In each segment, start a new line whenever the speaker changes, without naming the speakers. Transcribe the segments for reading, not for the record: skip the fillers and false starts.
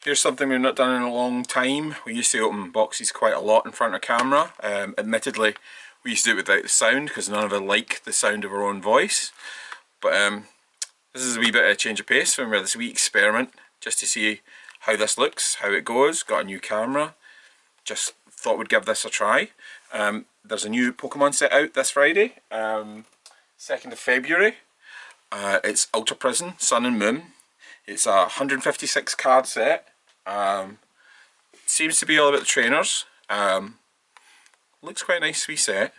Here's something we've not done in a long time. We used to open boxes quite a lot in front of camera. Admittedly, we used to do it without the sound because none of us like the sound of our own voice. But this is a wee bit of a change of pace. Remember, this wee experiment just to see how this looks, how it goes. Got a new camera. Just thought we'd give this a try. There's a new Pokemon set out this Friday, 2nd of February. It's Ultra Prism, Sun and Moon. It's a 156 card set. Seems to be all about the trainers. Looks quite a nice wee set.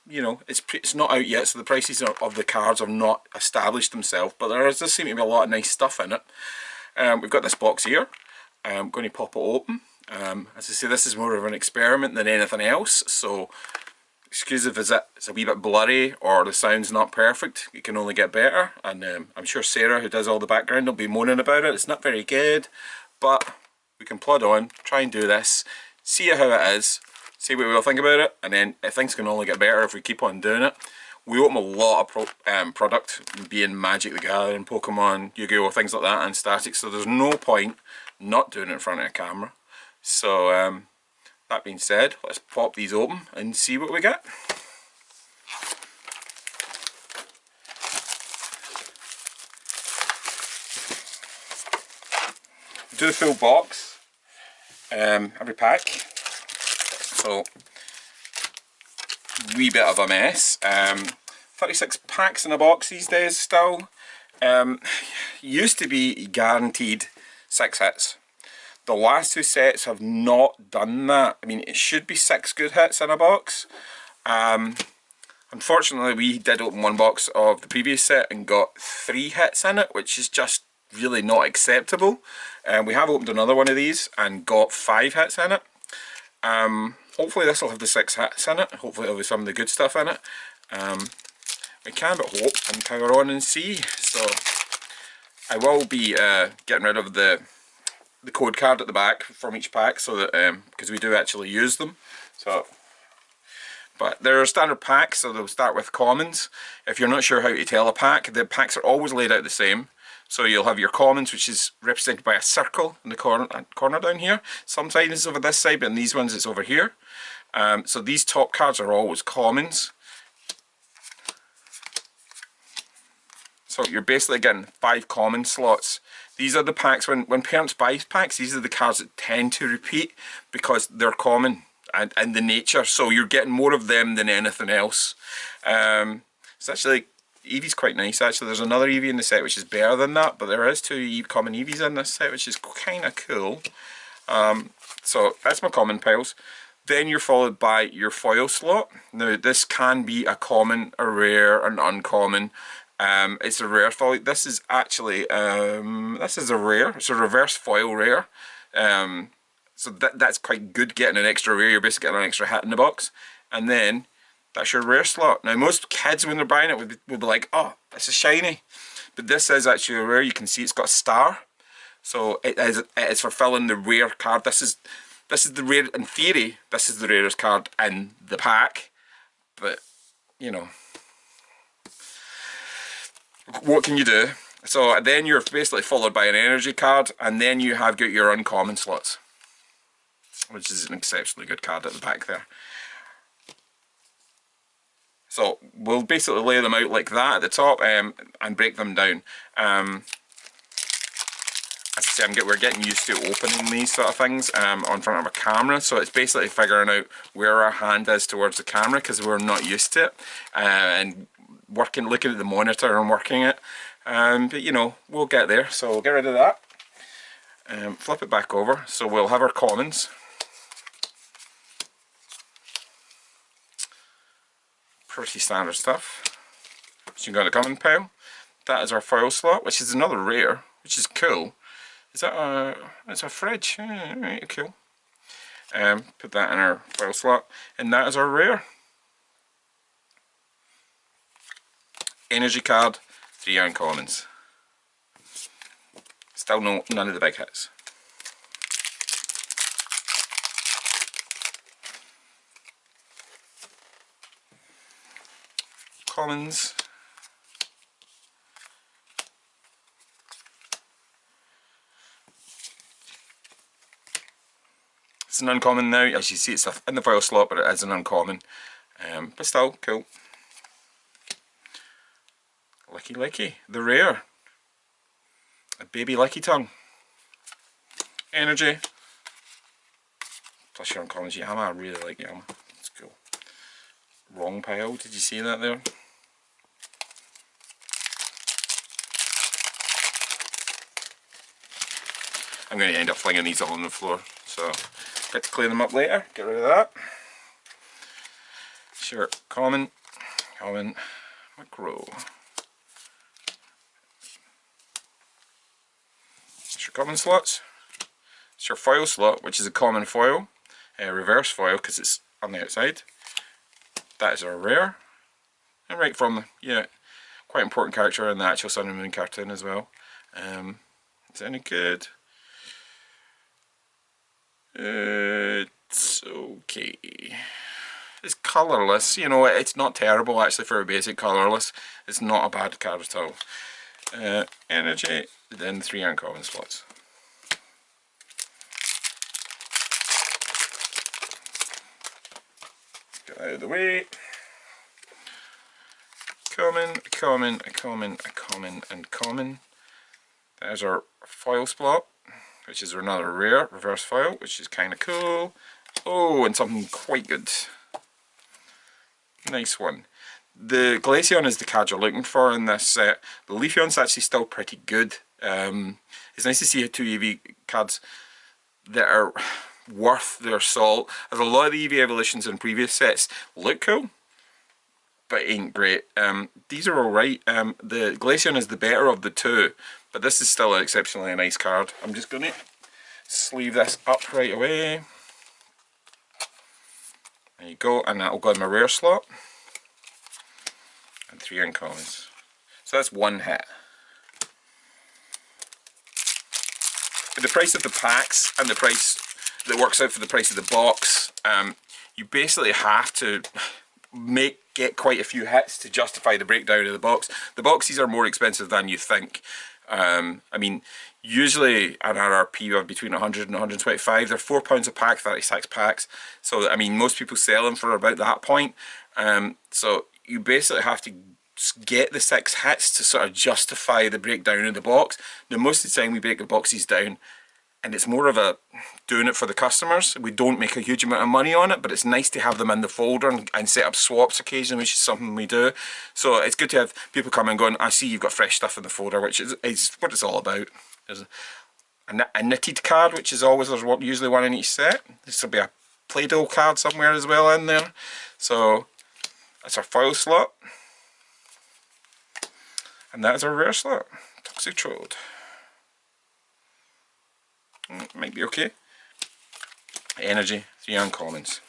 You know, it's not out yet, so the prices of the cards have not established themselves, but there does seem to be a lot of nice stuff in it. We've got this box here. I'm going to pop it open. As I say, this is more of an experiment than anything else, so excuse if it's a wee bit blurry or the sound's not perfect. It can only get better, and I'm sure Sarah, who does all the background, will be moaning about it. It's not very good, but we can plod on, try and do this, see how it is, see what we'll think about it, and then things can only get better if we keep on doing it. We open a lot of product, being Magic the Gathering, Pokemon, Yu-Gi-Oh, things like that, and Static, so there's no point not doing it in front of a camera. So that being said, let's pop these open and see what we get. Do the full box, every pack. So wee bit of a mess. 36 packs in a box these days still. Used to be guaranteed 6 hits. The last 2 sets have not done that. I mean, it should be 6 good hits in a box. Unfortunately, we did open one box of the previous set and got 3 hits in it, which is just really not acceptable. We have opened another one of these and got 5 hits in it. Hopefully this will have the 6 hits in it. Hopefully it'll have some of the good stuff in it. We can but hope and power on and see. So I will be getting rid of the code card at the back from each pack, so that because we do actually use them. So, but they're standard packs, so they'll start with commons. If you're not sure how to tell a pack, the packs are always laid out the same. So you'll have your commons, which is represented by a circle in the corner down here. Sometimes it's over this side, but in these ones it's over here. So these top cards are always commons. So you're basically getting 5 common slots. These are the packs, when parents buy packs, these are the cards that tend to repeat because they're common and the nature, so you're getting more of them than anything else. It's actually, Eevee's quite nice actually. There's another Eevee in the set which is better than that, but there is 2 common Eevees in this set, which is kind of cool. So that's my common piles. Then you're followed by your foil slot. Now this can be a common, a rare, an uncommon. It's a rare foil. This is actually this is a rare. It's a reverse foil rare. So that's quite good, getting an extra rare. You're basically getting an extra hit in the box, and then that's your rare slot. Now most kids, when they're buying it, would be like, oh, this is shiny, but this is actually a rare. You can see it's got a star, so it is fulfilling the rare card. This is the rare. In theory, this is the rarest card in the pack, but you know, what can you do? So then you're basically followed by an energy card, and then you have got your uncommon slots, which is an exceptionally good card at the back there. So we'll basically lay them out like that at the top and break them down. As I say, we're getting used to opening these sort of things on front of a camera, so it's basically figuring out where our hand is towards the camera because we're not used to it, and looking at the monitor and working it. But you know, we'll get there, so we'll get rid of that. Flip it back over, so we'll have our commons. Pretty standard stuff. So you got a common pile. That is our foil slot, which is another rare, which is cool. Is that a? It's a fridge. Right, cool. Put that in our foil slot, and that is our rare. Energy card, 3 uncommons. Still none of the big hits. Commons. It's an uncommon now. As you see, it's in the foil slot, but it is an uncommon. But still, cool. Licky Licky, the rare. A baby Licky Tongue. Energy. Plus your uncommons. Yama, I really like Yama. It's cool. Wrong pile, did you see that there? I'm going to end up flinging these all on the floor, so get to clean them up later, get rid of that. Sure, common, macro. It's your common slots. It's your foil slot, which is a common foil, reverse foil because it's on the outside. That is our rare. And right from the, yeah, quite important character in the actual Sun and Moon cartoon as well. Is it any good? It's okay. It's colourless, you know, it's not terrible actually for a basic colourless. It's not a bad card at all. Energy, then 3 uncommon slots. Get out of the way. Common, and common. There's our foil spot, which is another rare reverse foil, which is kind of cool. Oh, and something quite good. Nice one. The Glaceon is the card you're looking for in this set. The Leafeon's actually still pretty good. It's nice to see 2 EV cards that are worth their salt. As a lot of the EV evolutions in previous sets look cool, but ain't great. These are alright. The Glaceon is the better of the 2, but this is still an exceptionally nice card. I'm just going to sleeve this up right away. There you go, and that'll go in my rare slot. And 3 uncommons. So that's 1 hit. For the price of the packs and the price that works out for the price of the box, you basically have to get quite a few hits to justify the breakdown of the box. The boxes are more expensive than you think. I mean, usually an RRP of between 100 and 125. They're £4 a pack, 36 packs. So I mean, most people sell them for about that point. So you basically have to get the 6 hits to sort of justify the breakdown of the box. Now most of the time we break the boxes down and it's more of a doing it for the customers. We don't make a huge amount of money on it, but it's nice to have them in the folder and set up swaps occasionally, which is something we do. So it's good to have people come and going, I see you've got fresh stuff in the folder, which is what it's all about. There's a knitted card, which is always, there's usually one in each set. This will be a Play-Doh card somewhere as well in there. So that's our foil slot. And that is our rare slot. Toxic Trode. Might be okay. Energy, 3 uncommons.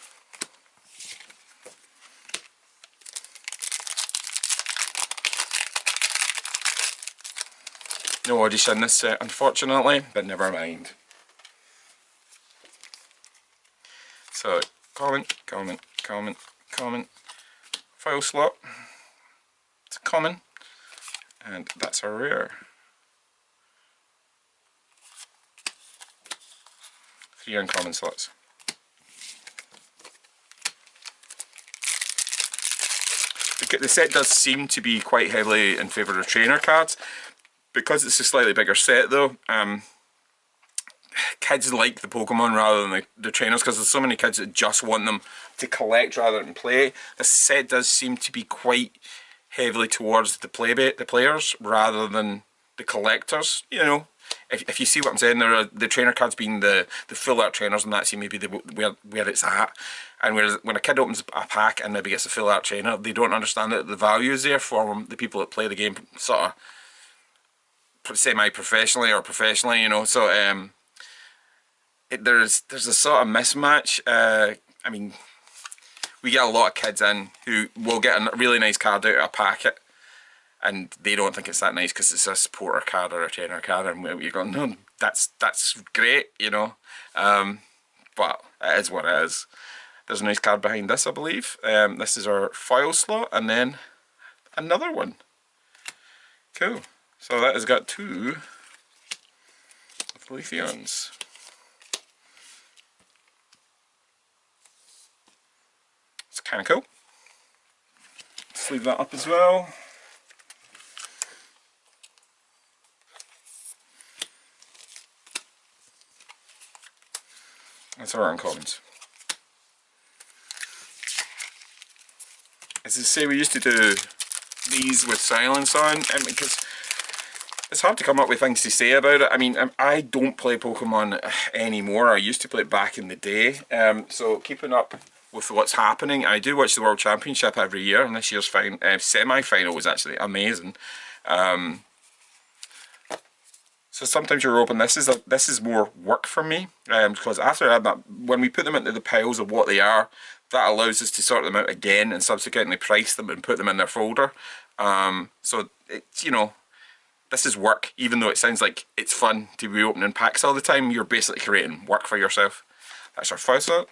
No Odyssey in this set, unfortunately, but never mind. So, common. Foil slot. It's a common. And that's our rare. 3 uncommon slots. The set does seem to be quite heavily in favour of trainer cards. Because it's a slightly bigger set though, kids like the Pokemon rather than the trainers, because there's so many kids that just want them to collect rather than play. This set does seem to be quite heavily towards the players rather than the collectors, you know. If you see what I'm saying, there are the trainer cards being the full art trainers, and that seems maybe where it's at. And whereas when a kid opens a pack and maybe gets a full art trainer, they don't understand that the value is there for the people that play the game sort of semi-professionally or professionally, you know. So there's a sort of mismatch. I mean, we get a lot of kids in who will get a really nice card out of a packet, and they don't think it's that nice because it's a supporter card or a trainer card, and you're going, no, that's great, you know. But it is what it is. There's a nice card behind this, I believe. This is our foil slot, and then another one. Cool. So that has got 2 of the Leafeons. kind of cool. Let's leave that up as well. That's our uncommons. As I say, we used to do these with silence on, because it's hard to come up with things to say about it. I mean, I don't play Pokemon anymore. I used to play it back in the day. So keeping up with what's happening. I do watch the World Championship every year, and this year's semi-final was actually amazing. So sometimes you're hoping this is more work for me, because after I had that, when we put them into the piles of what they are, that allows us to sort them out again and subsequently price them and put them in their folder. So it's, you know, this is work. Even though it sounds like it's fun to be opening packs all the time, you're basically creating work for yourself. That's our foul slot,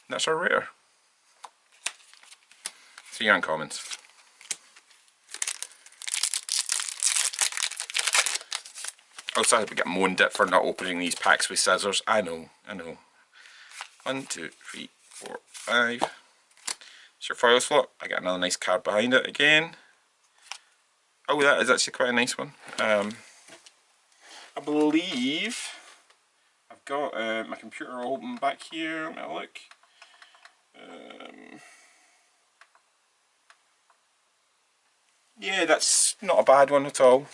and that's our rare. 3 uncommons. Also, I hope we get moaned at for not opening these packs with scissors. I know. 1, 2, 3, 4, 5. It's your foil slot. I got another nice card behind it again. Oh, that is actually quite a nice one. I believe I've got my computer open back here. Let me look. Yeah, that's not a bad one at all.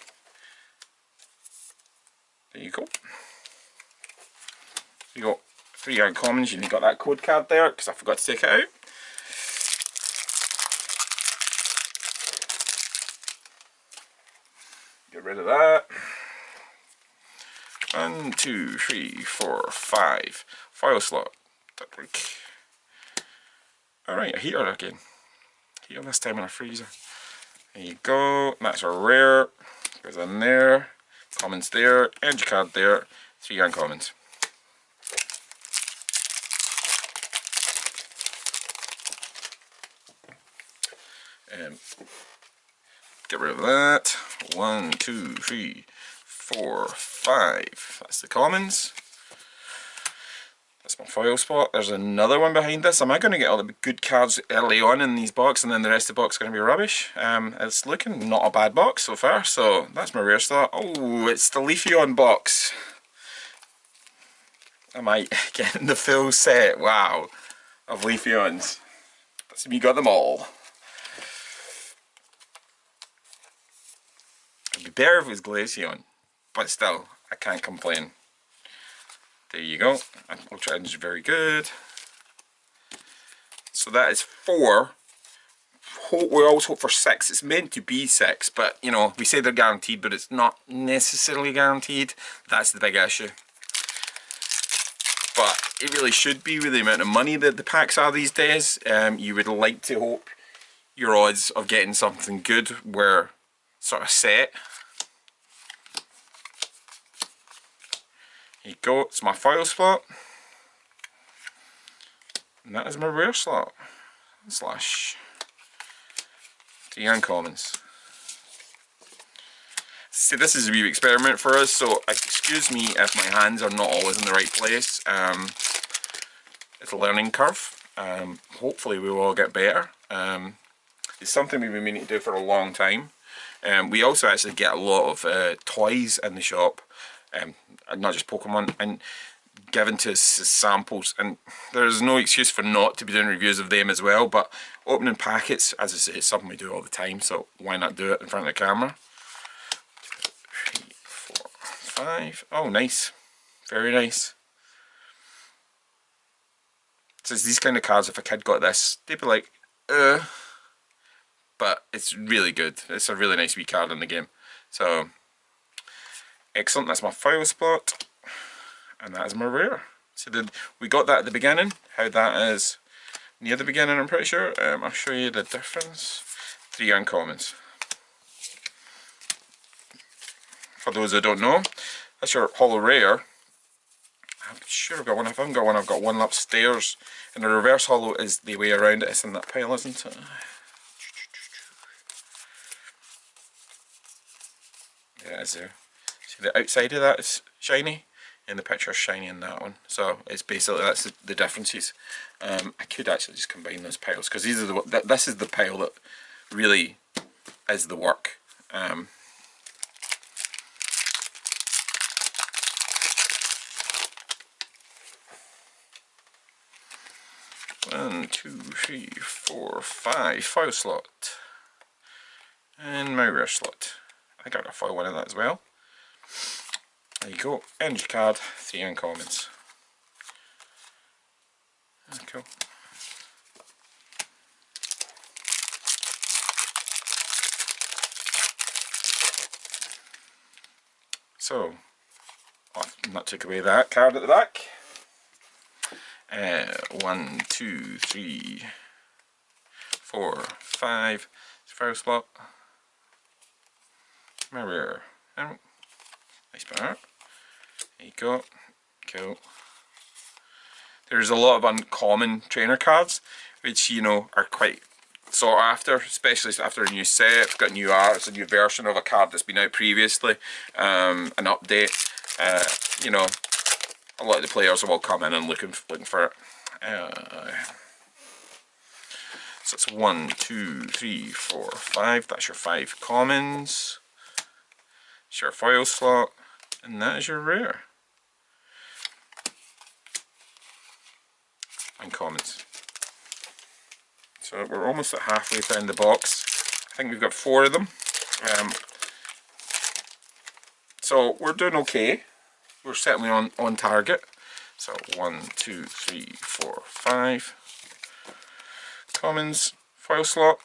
There you go. You got 3 uncommons, and you got that code card there because I forgot to take it out. Get rid of that. 1, 2, 3, 4, 5. Foil slot. Alright, a heater again. Heater this time in a freezer. There you go. That's our rare. Goes in there. Commons there. Energy card there. 3 uncommons. Get rid of that. 1, 2, 3, 4, 5. That's the commons. That's my foil spot. There's another one behind this. Am I going to get all the good cards early on in these boxes and then the rest of the box is going to be rubbish? It's looking not a bad box so far, so that's my rare slot. Oh, it's the Leafeon box. Am I getting the full set? Wow, of Leafeons. That's me, got them all. It'd be better if it was Glaceon, but still, I can't complain. There you go. Ultra Edge is very good. So that is 4. We always hope for 6. It's meant to be 6, but you know, we say they're guaranteed, but it's not necessarily guaranteed. That's the big issue. But it really should be with the amount of money that the packs are these days. You would like to hope your odds of getting something good were sort of set. Here you go, it's my foil slot. And that is my rare slot. Slash 3 uncommons. See, this is a wee experiment for us, so excuse me if my hands are not always in the right place. It's a learning curve. Hopefully we will all get better. It's something we've been meaning to do for a long time. We also actually get a lot of toys in the shop. Not just Pokemon, and given to us as samples, and there's no excuse for not to be doing reviews of them as well, but opening packets, as I say, is something we do all the time, so why not do it in front of the camera. 2, 3, 4, 5. Oh, nice. Very nice. So it's these kind of cards, if a kid got this, they'd be like, but it's really good. It's a really nice wee card in the game. So excellent, that's my foil spot, and that is my rare. So we got that at the beginning, how that is near the beginning, I'm pretty sure. I'll show you the difference. 3 uncommons. For those who don't know, that's your holo rare. I'm sure I've got one. If I haven't got one, I've got one upstairs. And the reverse holo is the way around it. It's in that pile, isn't it? Yeah, it is there. See, the outside of that is shiny, in the picture, shiny in that one. So it's basically, that's the differences. I could actually just combine those piles, because these are this is the pile that really is the work. 1, 2, 3, 4, 5 foil slot, and my rare slot. I got a foil one of that as well. There you go. Energy card, 3 uncommons. Cool. So, I'll not take away that card at the back. 1, 2, 3, 4, 5. Foil slot. My rare. Oh, nice part. There you go. Cool. There's a lot of uncommon trainer cards, which, you know, are quite sought after, especially after a new set. It's got new art, it's a new version of a card that's been out previously, an update. You know, a lot of the players will come in and looking for it. So it's 1, 2, 3, 4, 5. That's your 5 commons. It's your foil slot, and that is your rare. Uncommons. So we're almost at halfway down the box. I think we've got 4 of them. So we're doing okay. We're certainly on target. So 1, 2, 3, 4, 5 commons, foil slot,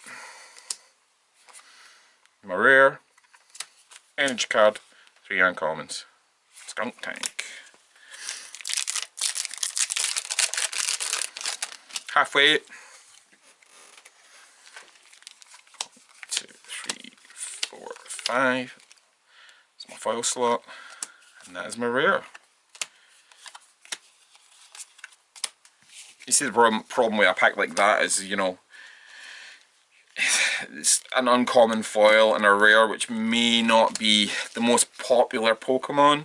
my rare, energy card, 3 uncommons, skunk tank. Halfway. 2, 3, 4, 5. It's my foil slot, and that is my rare. You see, the problem with a pack like that is, you know, it's an uncommon foil and a rare, which may not be the most popular Pokemon.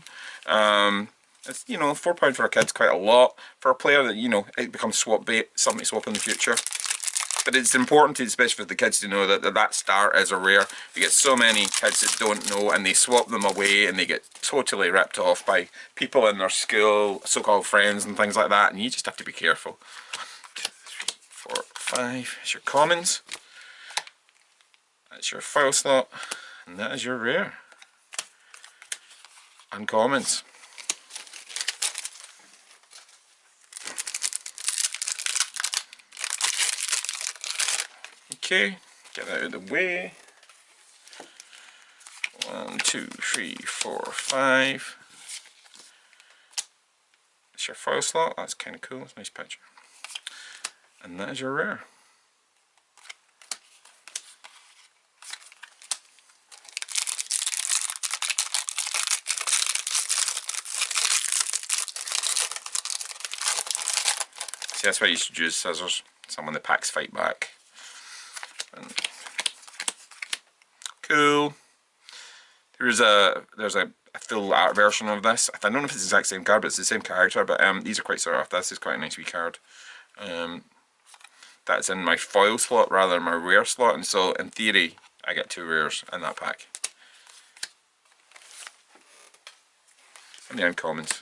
It's, you know, £4 for a kid's quite a lot. For a player that, you know, it becomes swap bait, something to swap in the future. But it's important, especially for the kids, to know that start is a rare. You get so many kids that don't know, and they swap them away, and they get totally ripped off by people in their school, so-called friends and things like that, and you just have to be careful. 2, 3, 4, 5. It's your commons. That's your foil slot, and that is your rare. Uncommons. Okay, get that out of the way. 1, 2, 3, 4, 5. That's your foil slot. That's kind of cool. It's a nice picture. And that is your rare. See, that's why you should use scissors. Some of the packs fight back. And cool. There's a full art version of this. I don't know if it's the exact same card, but it's the same character. But these are quite soft. This is quite a nice wee card. That's in my foil slot rather than my rare slot, and so in theory I get 2 rares in that pack. And the uncommons.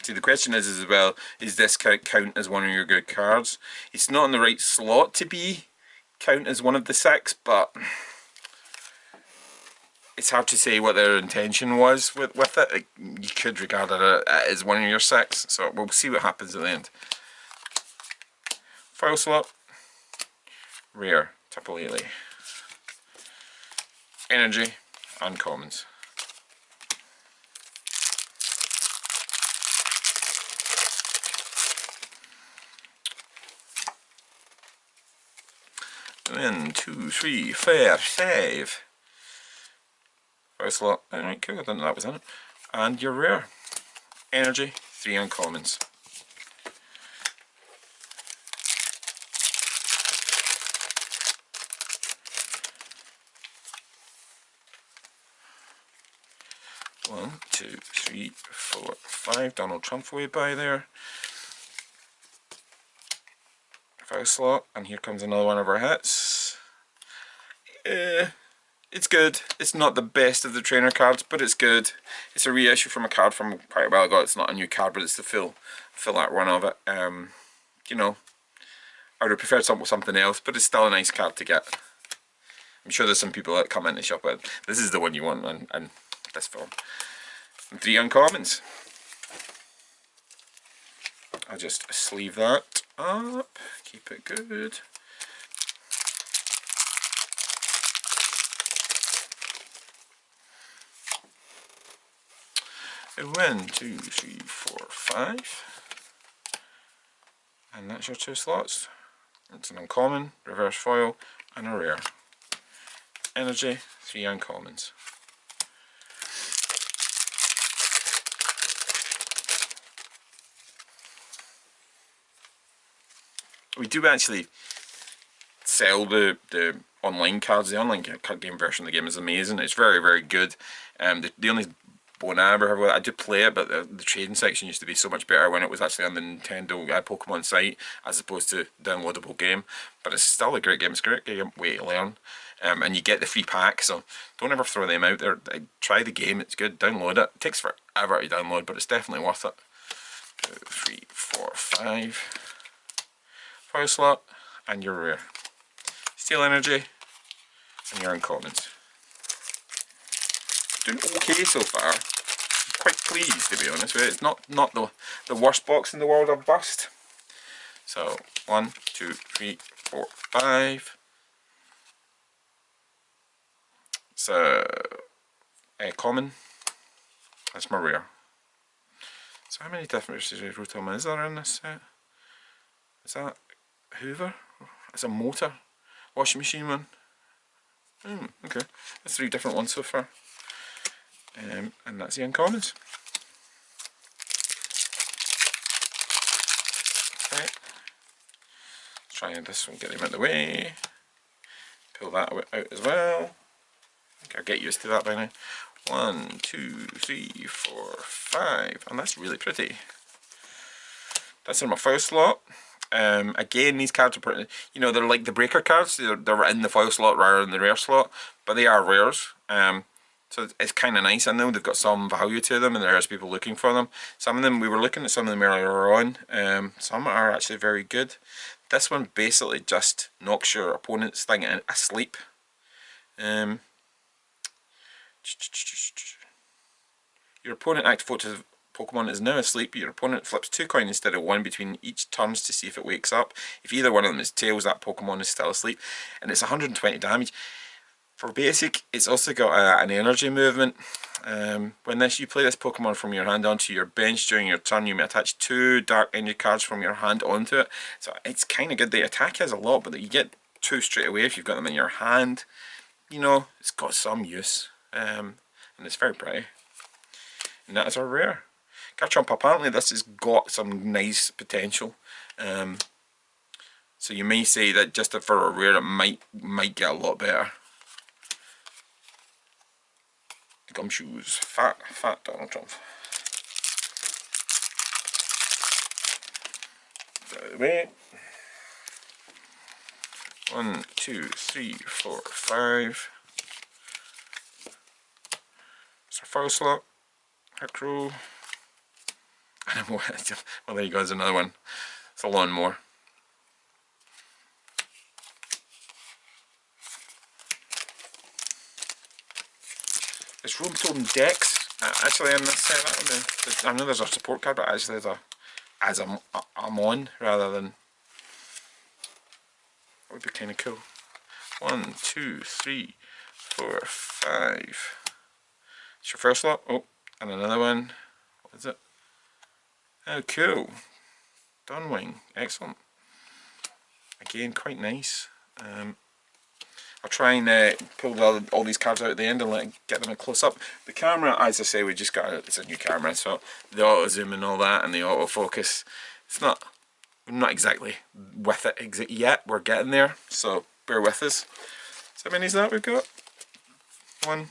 See, the question is as well, is this count as one of your good cards? It's not in the right slot to be count as one of the 6, but it's hard to say what their intention was with it. Like, you could regard it as one of your 6, so we'll see what happens at the end. Foil slot, rare, Tapu Lele, energy, uncommons. One, 2, 3, 4, 5. Foil slot. Alright, cool. I didn't know that was in it. And your rare. Energy, 3 uncommons. 1, 2, 3, 4, 5. Donald Trump way by there. Foul slot, and here comes another one of our hits. It's good. It's not the best of the trainer cards, but it's good. It's a reissue from a card from quite a while ago. It's not a new card, but it's the full art one of it. You know, I would have preferred something else, but it's still a nice card to get. I'm sure there's some people that come in the shop with this is the one you want, and this form. And 3 uncommons. I'll just sleeve that up, keep it good. And 1, 2, 3, 4, 5. And that's your 2 slots. It's an uncommon, reverse foil, and a rare. Energy, 3 uncommons. We do actually sell the online cards. The online card game version of the game is amazing. It's very, very good. The only bone I ever have with it, I do play it, but the trading section used to be so much better when it was actually on the Nintendo Pokemon site as opposed to downloadable game. But it's still a great game. It's a great game way to learn. And you get the free pack, so don't ever throw them out there. Try the game, it's good. Download it. It takes forever to download, but it's definitely worth it. 2, 3, 4, 5. Foul slot, and your rare. Steel energy, and your uncommons. Doing okay so far. I'm quite pleased, to be honest with you. It's not the worst box in the world I've bust. So 1, 2, 3, 4, 5. So common. That's my rare. So how many different Rotom is there in this set? Is that Hoover? It's a motor. Washing machine one. Okay. There's 3 different ones so far. And that's the uncommons. Okay. Let's try this one, get him out of the way. Pull that out as well. I think I'll get used to that by now. 1, 2, 3, 4, 5. And that's really pretty. That's in my foul slot. Again, these cards are pretty, you know, they're like the breaker cards. They're in the foil slot rather than the rare slot, but they are rares. So it's kind of nice. I know they've got some value to them, and there's people looking for them. Some of them, we were looking at some of them earlier on. Some are actually very good. This one basically just knocks your opponent's thing asleep. Your opponent activates Pokemon is now asleep. Your opponent flips 2 coins instead of 1 between each turns to see if it wakes up. If either one of them is tails, that Pokemon is still asleep. And it's 120 damage. For basic, it's also got an energy movement. When you play this Pokemon from your hand onto your bench during your turn, you may attach 2 dark energy cards from your hand onto it. So it's kind of good. The attack has a lot, but you get 2 straight away if you've got them in your hand. You know, it's got some use. And it's very pretty. And that is our rare. Garchomp, apparently this has got some nice potential. So you may say that just for a rare it might get a lot better. Gumshoes. Fat Donald Trump. Out of the way. 1, 2, 3, 4, 5. It's our foul slot. Crow. Well, there you go, there's another one. It's a lawnmower. It's Rotom Dex. Actually, in this set, I know there's a support card, but actually there's a Amon rather than. That would be kind of cool. 1, 2, 3, 4, 5. It's your first slot. Oh, and another one. What is it? Oh, cool. Dunwing. Excellent. Again, quite nice. I'll try and pull all these cards out at the end and get them in close up. The camera, as I say, we just got it's a new camera, so the auto zoom and all that, and the autofocus. I'm not exactly with it yet. We're getting there, so bear with us. So how many is that we've got? 1,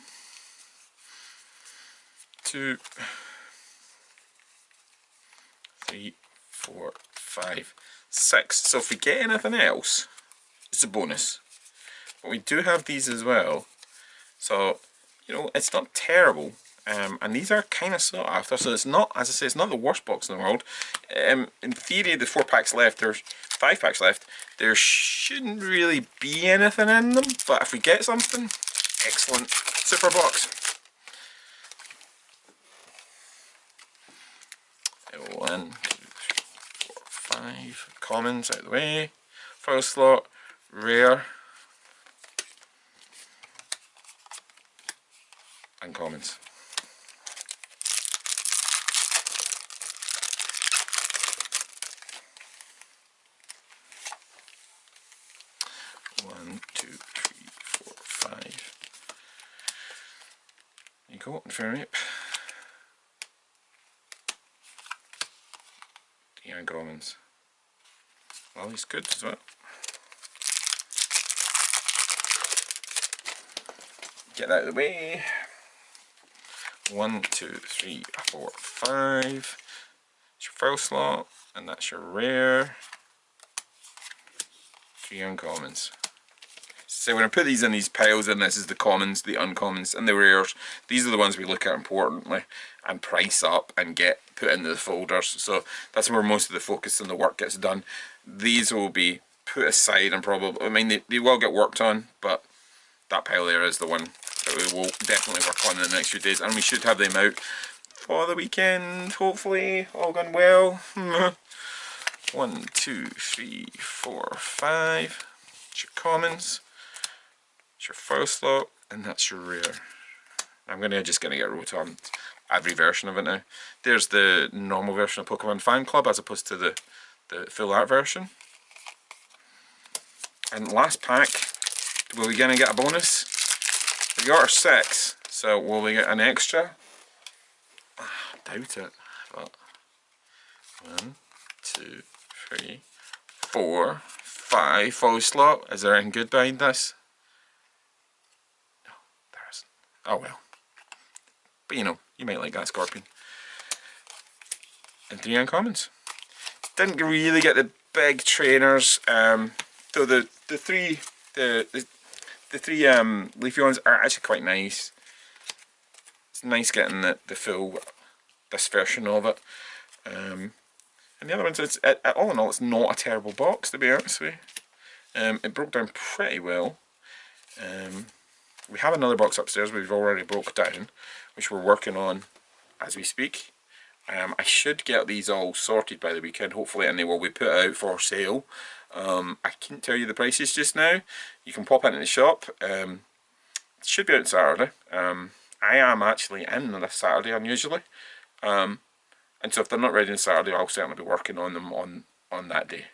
2, 3, 4, 5, 6. So if we get anything else, it's a bonus. But we do have these as well. So, you know, it's not terrible. And these are kind of sought after, so it's not, as I say, it's not the worst box in the world. In theory, the 4 packs left, there's 5 packs left, there shouldn't really be anything in them, but if we get something, excellent. Super box. 1, 2, 3, 4, 5. Commons out of the way. Foil slot, rare, and commons. One, two, three, four, 5. There you go, fair rip. The uncommons. Well, he's good as well. Get that out of the way. 1, 2, 3, 4, 5. It's your foil slot, and that's your rare. 3 uncommons. So when I put these in these piles, and this is the commons, the uncommons, and the rares, these are the ones we look at importantly and price up and get put into the folders. So that's where most of the focus and the work gets done. These will be put aside and probably, I mean, they will get worked on, but that pile there is the one that we will definitely work on in the next few days, and we should have them out for the weekend, hopefully, all gone well. 1, 2, 3, 4, 5. It's your commons. It's your foil slot, and that's your rare. I'm just gonna get wrote on every version of it now. There's the normal version of Pokemon Fan Club as opposed to the full art version. And last pack, will we gonna get a bonus? We got our 6, so will we get an extra? Doubt it, but 1, 2, 3, 4, 5 foil slot. Is there anything good behind this? No, there isn't. Oh well. But you know, you might like that Scorpion. And 3 uncommons. Didn't really get the big trainers. Though the three leafy ones are actually quite nice. It's nice getting the full this version of it. And the other ones, all in all, it's not a terrible box, to be honest with you. It broke down pretty well. We have another box upstairs we've already broke down, which we're working on as we speak. I should get these all sorted by the weekend, hopefully, and they will be put out for sale. I can't tell you the prices just now. You can pop into the shop. It should be out Saturday. I am actually in this Saturday, unusually. And so if they're not ready on Saturday, I'll certainly be working on them on that day.